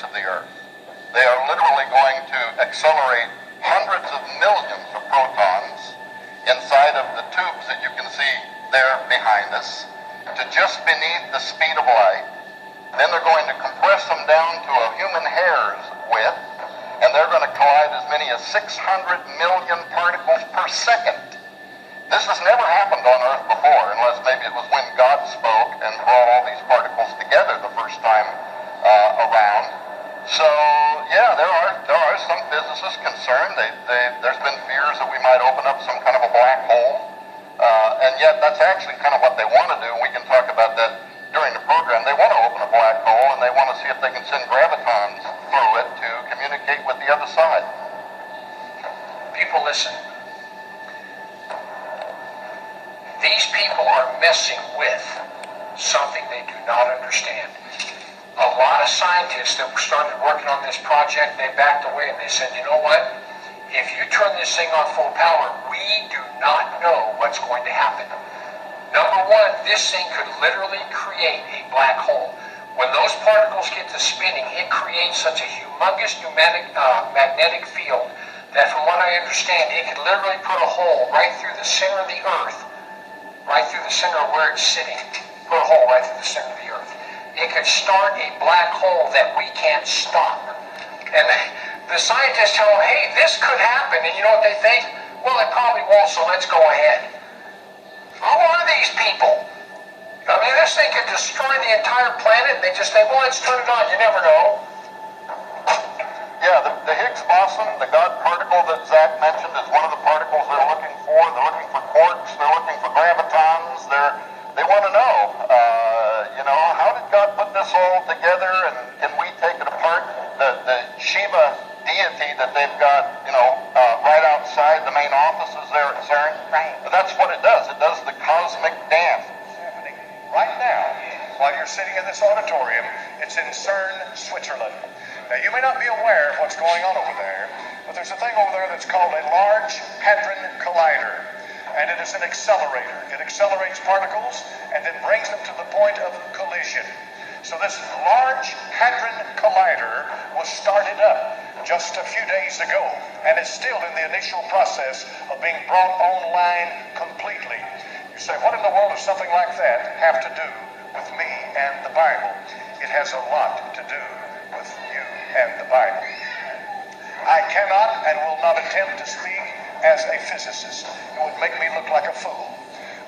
of the Earth. They are literally going to accelerate hundreds of millions of protons inside of the tubes that you can see there behind us to just beneath the speed of light. Then they're going to compress them down to a human hair's width, and they're going to collide as many as 600 million particles per second. This has never happened on Earth before, unless maybe it was when God spoke and brought all these particles together the first time around. So, yeah, there are some physicists concerned. There's been fears that we might open up some kind of a black hole, and yet that's actually kind of what they want to do. We can talk about that during the program. They want to open a black hole, and they want to see if they can send gravitons through it to communicate with the other side. People, listen. These people are messing with something they do not understand. A lot of scientists that started working on this project, they backed away and they said, you know what? If you turn this thing on full power, we do not know what's going to happen. Number one, this thing could literally create a black hole. When those particles get to spinning, it creates such a humongous magnetic field that, from what I understand, it could literally put a hole right through the center of the Earth, right through the center of where it's sitting, put a hole right through the center of the Earth. It could start a black hole that we can't stop. And the scientists tell them, hey, this could happen. And you know what they think? Well, it probably won't, so let's go ahead. Who are these people? I mean, this thing could destroy the entire planet. They just say, well, let's turn it on. You never know. Yeah, the Higgs boson, the God particle that Zach mentioned, is one of the particles they're looking for. They're looking for quarks. They're looking for gravitons. They want to know, how did God put this all together, and can we take it apart? The Shiva deity that they've got, right outside the main offices there at CERN. Right. But that's what it does. It does the cosmic dance. It's happening right now while you're sitting in this auditorium. It's in CERN, Switzerland. Now, you may not be aware of what's going on over there, but there's a thing over there that's called a Large Hadron Collider, and it is an accelerator. It accelerates particles and then brings them to the point of collision. So this Large Hadron Collider was started up just a few days ago, and it's still in the initial process of being brought online completely. You say, what in the world does something like that have to do with me and the Bible? It has a lot to do with you and the Bible. I cannot and will not attempt to speak as a physicist. It would make me look like a fool.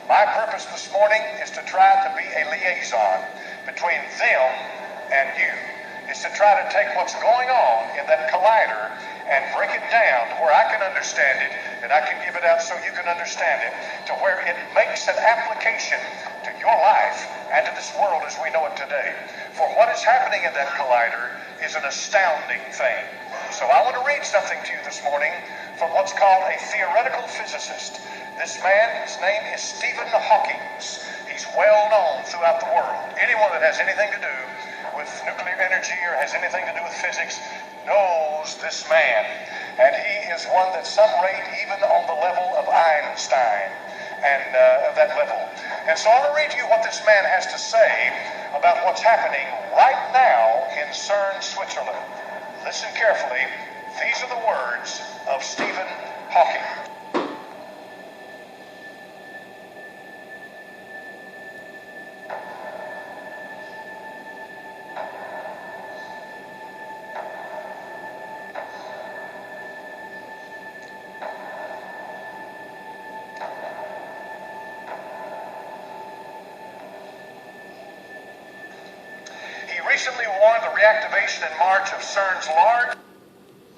My purpose this morning is to try to be a liaison between them and you. It's to try to take what's going on in that collider and break it down to where I can understand it, and I can give it out so you can understand it, to where it makes an application to your life and to this world as we know it today. For what is happening in that collider is an astounding thing. So I want to read something to you this morning from what's called a theoretical physicist. This man, his name is S.Hawking. He's well known throughout the world. Anyone that has anything to do with nuclear energy or has anything to do with physics knows this man. And he is one that some rate even on the level of Einstein and that level. And so I want to read to you what this man has to say about what's happening right now in CERN, Switzerland. Listen carefully. These are the words of Stephen Hawking. He recently warned the reactivation in March of CERN's large